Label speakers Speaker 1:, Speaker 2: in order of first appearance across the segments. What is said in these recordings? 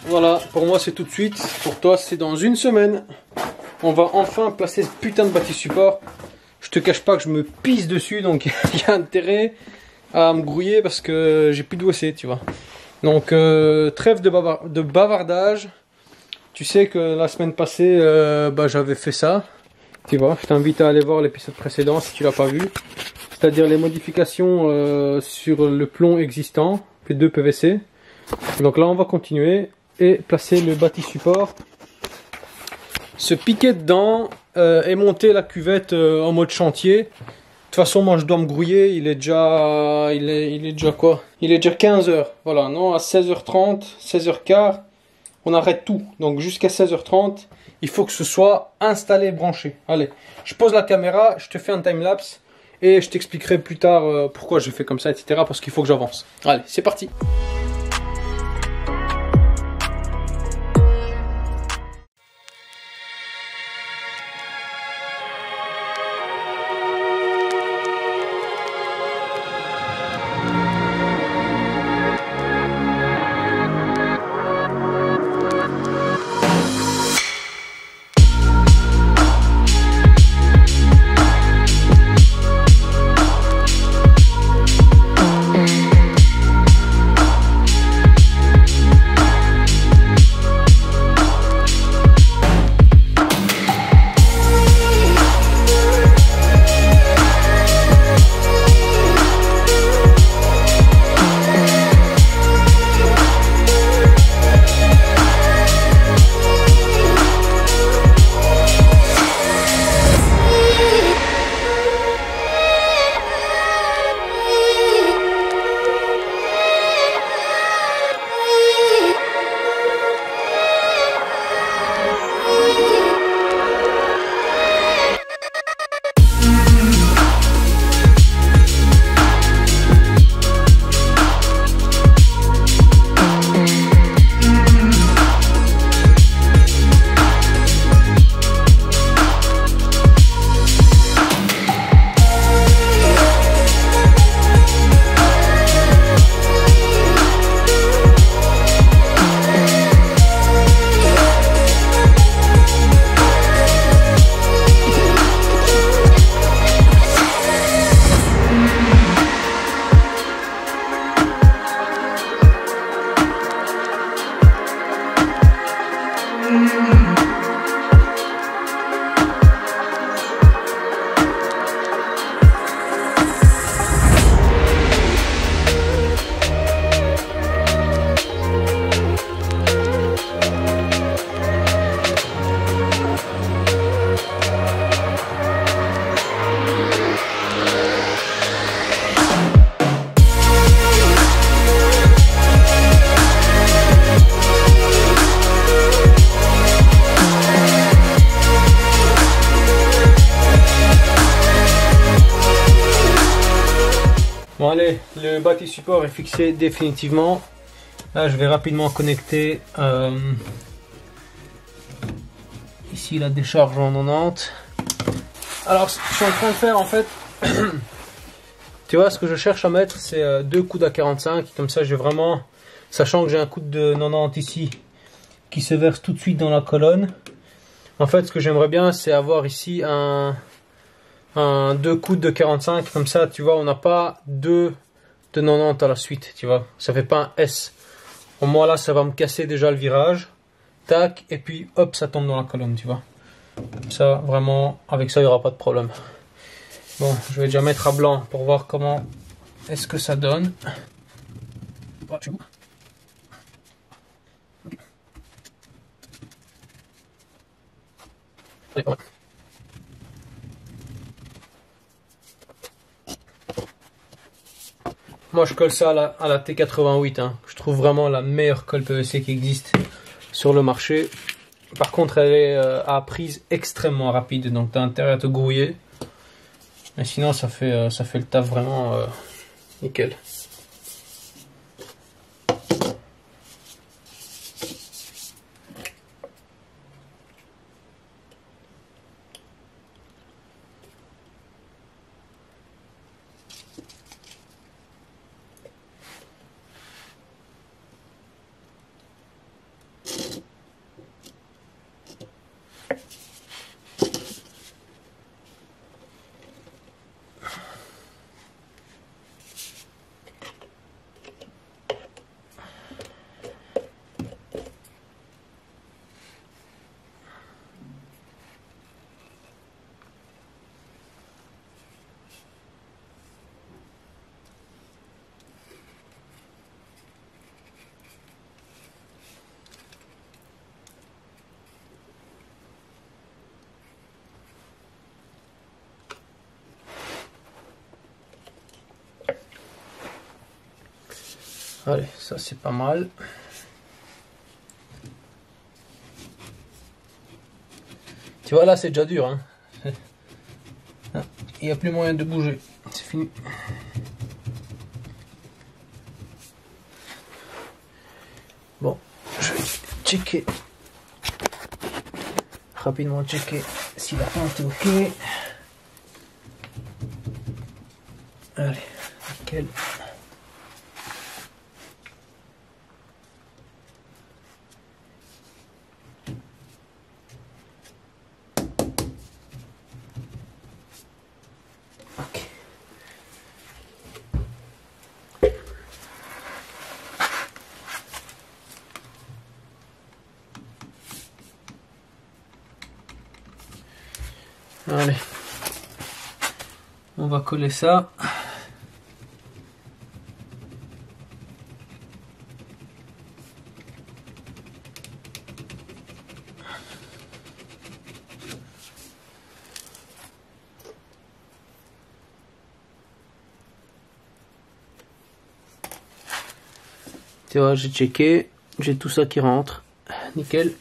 Speaker 1: Voilà, pour moi c'est tout de suite, pour toi c'est dans une semaine. On va enfin placer ce putain de bâti support. Je te cache pas que je me pisse dessus, donc il y a intérêt à me grouiller parce que j'ai plus de WC, tu vois. Donc trêve de bavardage. Tu sais que la semaine passée, j'avais fait ça. Tu vois, je t'invite à aller voir l'épisode précédent si tu l'as pas vu. C'est-à-dire les modifications sur le plomb existant, les 2 PVC. Donc là on va continuer et placer le bâti support. Se piquer dedans et monter la cuvette en mode chantier. De toute façon moi je dois me grouiller, il est déjà quoi? Il est déjà 15h. Voilà, non, à 16h30, 16h15, on arrête tout. Donc jusqu'à 16h30, il faut que ce soit installé, branché. Allez, je pose la caméra, je te fais un timelapse et je t'expliquerai plus tard pourquoi j'ai fait comme ça, etc. Parce qu'il faut que j'avance. Allez, c'est parti. Bon allez, le bâti support est fixé définitivement. Là je vais rapidement connecter ici la décharge en 90. Alors ce que je suis en train de faire en fait, tu vois ce que je cherche à mettre c'est 2 coudes à 45. Comme ça j'ai vraiment, sachant que j'ai un coude de 90 ici qui se verse tout de suite dans la colonne. En fait ce que j'aimerais bien c'est avoir ici un 2 coudes de 45, comme ça tu vois on n'a pas 2 de 90 à la suite, tu vois, ça fait pas un S. Au moins là ça va me casser déjà le virage, tac, et puis hop ça tombe dans la colonne, tu vois. Comme ça vraiment avec ça il n'y aura pas de problème. Bon je vais déjà mettre à blanc pour voir comment est-ce que ça donne. Moi je colle ça à la T88, hein. Je trouve vraiment la meilleure colle PVC qui existe sur le marché. Par contre elle est à prise extrêmement rapide, donc tu as intérêt à te grouiller. Mais sinon ça fait le taf vraiment nickel. Allez, ça c'est pas mal. Tu vois là c'est déjà dur hein. Il n'y a plus moyen de bouger. C'est fini. Bon, je vais checker. Rapidement checker si la pente est ok. Allez, nickel. Ok. Allez, on va coller ça. Tu vois, j'ai checké, j'ai tout ça qui rentre, nickel.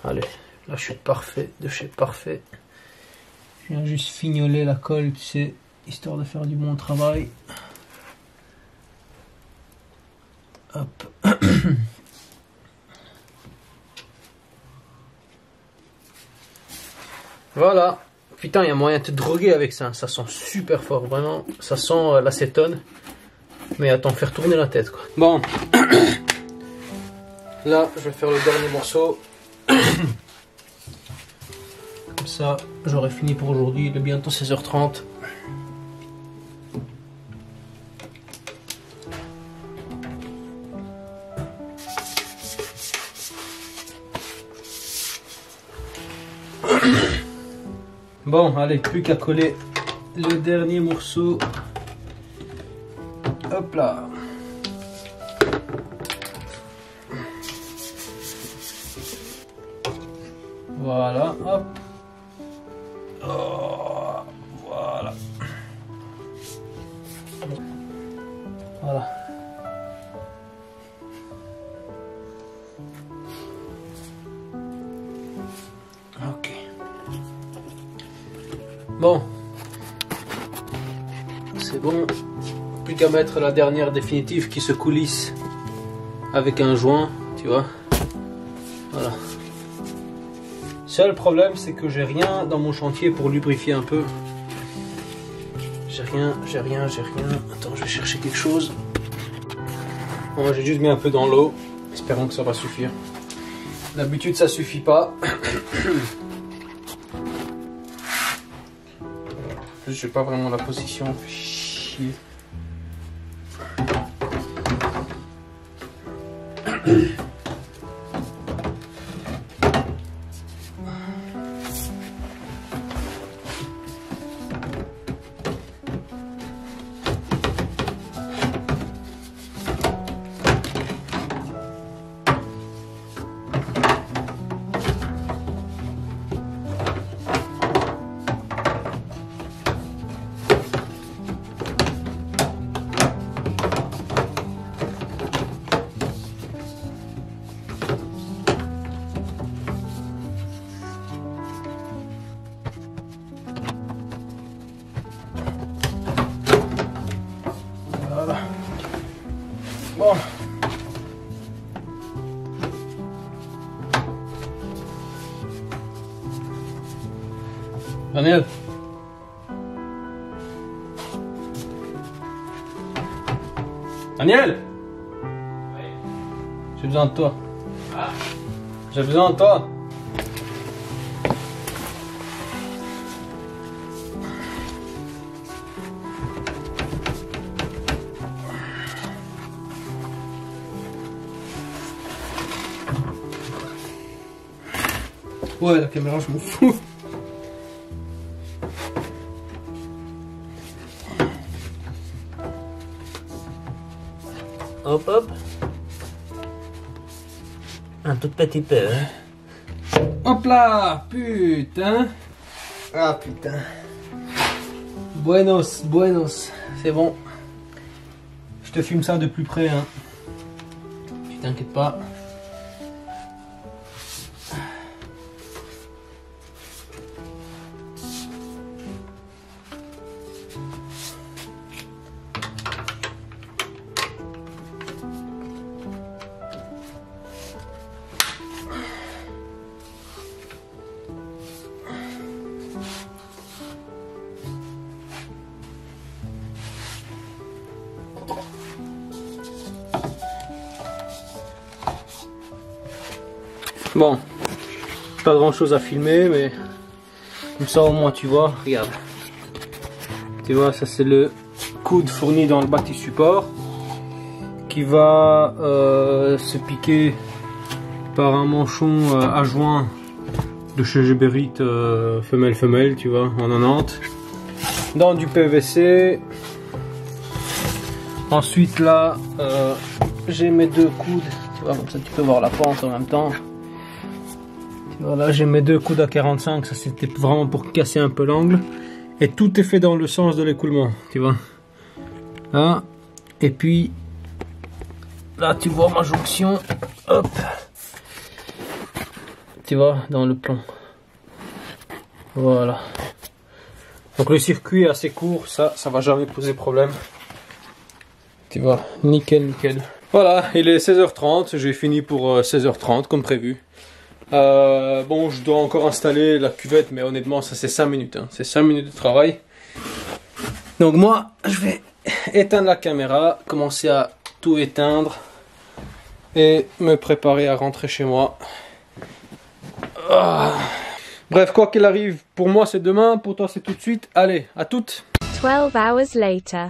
Speaker 1: Allez, là je suis parfait, de chez parfait. Je viens juste fignoler la colle, tu sais, histoire de faire du bon travail. Hop. Voilà. Putain, il y a moyen de te droguer avec ça. Ça sent super fort, vraiment. Ça sent l'acétone. Mais attends, faire tourner la tête, quoi. Bon. Là, je vais faire le dernier morceau. Comme ça, j'aurai fini pour aujourd'hui. Il est bientôt 16h30. Bon, allez, plus qu'à coller le dernier morceau. Hop là. Voilà, hop. Oh, voilà. Voilà. Ok. Bon. C'est bon. Plus qu'à mettre la dernière définitive qui se coulisse avec un joint, tu vois. Voilà. Seul problème, c'est que j'ai rien dans mon chantier pour lubrifier un peu. J'ai rien. Attends, je vais chercher quelque chose. Bon, j'ai juste mis un peu dans l'eau. Espérons que ça va suffire. D'habitude, ça suffit pas. Je sais pas vraiment la position. Fait chier. Bon. Daniel. Daniel. Oui. J'ai besoin de toi. Ah. J'ai besoin de toi. Ouais, la caméra, je m'en fous.
Speaker 2: Hop hop. Un tout petit peu. Hein.
Speaker 1: Hop là, putain. Ah putain. Buenos, buenos. C'est bon. Je te filme ça de plus près, hein. Tu t'inquiètes pas. Bon, pas grand chose à filmer, mais comme ça au moins tu vois, regarde. Tu vois, ça c'est le coude fourni dans le bâti support qui va se piquer par un manchon à joint de chez Geberit femelle, tu vois, en 90, dans du PVC. Ensuite là, j'ai mes deux coudes, tu vois, comme ça tu peux voir la pente en même temps. Voilà, j'ai mes deux coudes à 45, ça c'était vraiment pour casser un peu l'angle. Et tout est fait dans le sens de l'écoulement, tu vois. Là, et puis là tu vois ma jonction, hop. Tu vois, dans le plomb. Voilà. Donc le circuit est assez court, ça va jamais poser problème. Tu vois, nickel, nickel. Voilà, il est 16h30, j'ai fini pour 16h30 comme prévu. Bon, je dois encore installer la cuvette, mais honnêtement, ça c'est 5 minutes. Hein. C'est 5 minutes de travail. Donc moi, je vais éteindre la caméra, commencer à tout éteindre et me préparer à rentrer chez moi. Ah. Bref, quoi qu'il arrive, pour moi c'est demain, pour toi c'est tout de suite. Allez, à toutes.
Speaker 3: 12 hours later.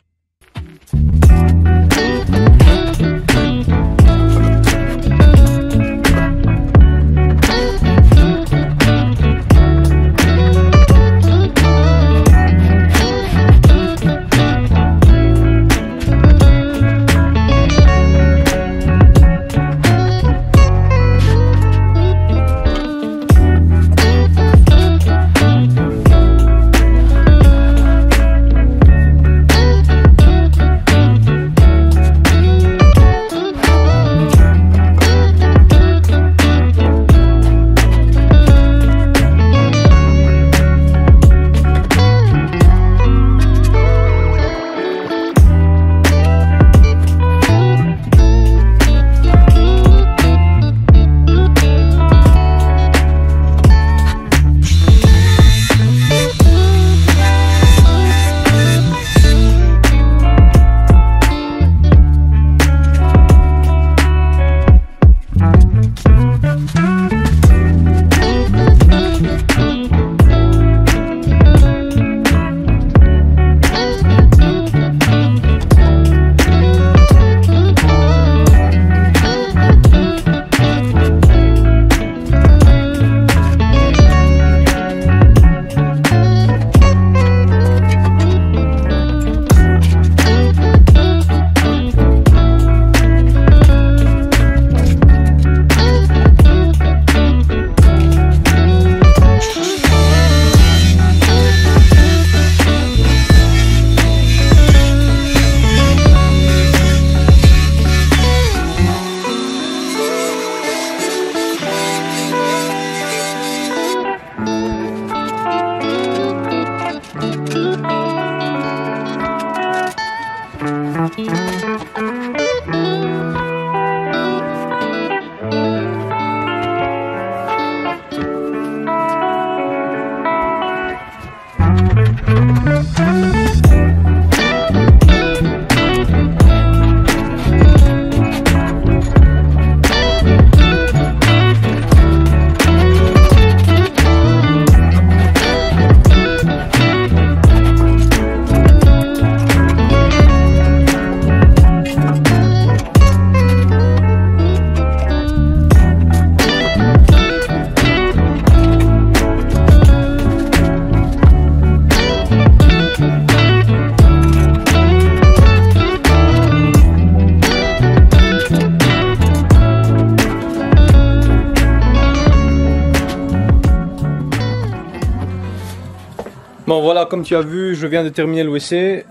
Speaker 1: Bon voilà, comme tu as vu, je viens de terminer le WC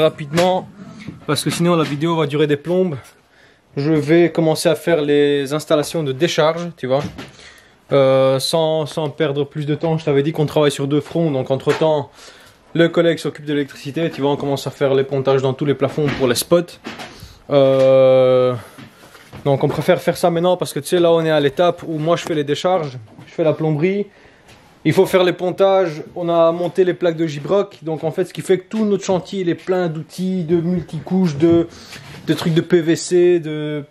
Speaker 1: rapidement, parce que sinon la vidéo va durer des plombes. Je vais commencer à faire les installations de décharge, tu vois, sans perdre plus de temps. Je t'avais dit qu'on travaille sur 2 fronts, donc entre temps, le collègue s'occupe de l'électricité, tu vois, on commence à faire les pontages dans tous les plafonds pour les spots. Donc on préfère faire ça maintenant parce que tu sais, là on est à l'étape où moi je fais les décharges, je fais la plomberie. Il faut faire les pontages, on a monté les plaques de Gibroc, donc en fait ce qui fait que tout notre chantier il est plein d'outils, de multicouches, de trucs de PVC, tu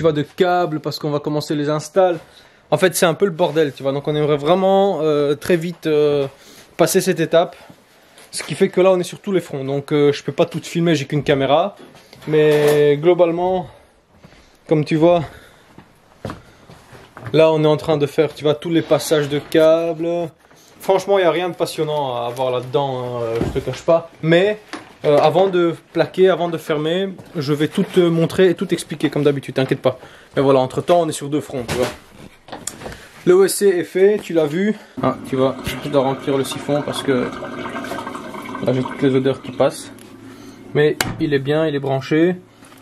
Speaker 1: vois, de câbles parce qu'on va commencer les installs. En fait c'est un peu le bordel, tu vois, donc on aimerait vraiment très vite passer cette étape. Ce qui fait que là on est sur tous les fronts, donc je peux pas tout filmer, j'ai qu'une caméra. Mais globalement, comme tu vois, là on est en train de faire, tu vois, tous les passages de câbles. Franchement il n'y a rien de passionnant à avoir là-dedans, hein, je te cache pas. Mais avant de plaquer, avant de fermer, je vais tout te montrer et tout expliquer comme d'habitude, t'inquiète pas. Mais voilà, entre temps on est sur 2 fronts, tu vois. Le WC est fait, tu l'as vu. Ah, tu vois, je dois remplir le siphon parce que là j'ai toutes les odeurs qui passent. Mais il est bien, il est branché.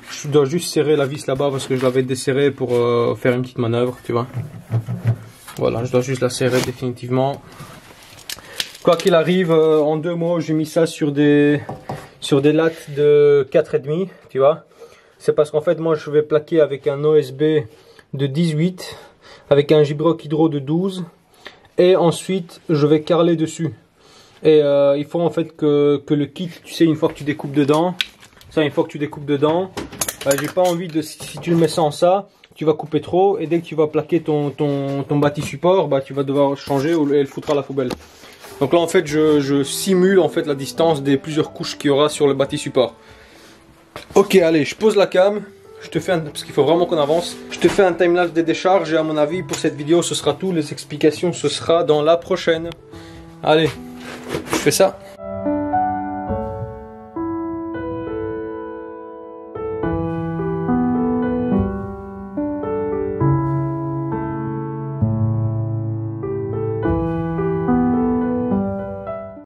Speaker 1: Je dois juste serrer la vis là-bas parce que je l'avais desserrée pour faire une petite manœuvre, tu vois. Voilà, je dois juste la serrer définitivement. Quoi qu'il arrive, en 2 mois, j'ai mis ça sur des lattes de 4,5, tu vois. C'est parce qu'en fait, moi, je vais plaquer avec un OSB de 18, avec un Gibroc Hydro de 12, et ensuite, je vais carreler dessus. Et il faut en fait que le kit, tu sais, une fois que tu découpes dedans, j'ai pas envie de, si tu le mets sans ça, tu vas couper trop, et dès que tu vas plaquer ton bâti support, bah tu vas devoir changer et le foutre à la poubelle. Donc là en fait je simule en fait la distance des plusieurs couches qu'il y aura sur le bâti support. Ok, allez, je pose la cam, je te fais parce qu'il faut vraiment qu'on avance. Je te fais un timelapse des décharges et à mon avis pour cette vidéo ce sera tout, les explications ce sera dans la prochaine. Allez, je fais ça.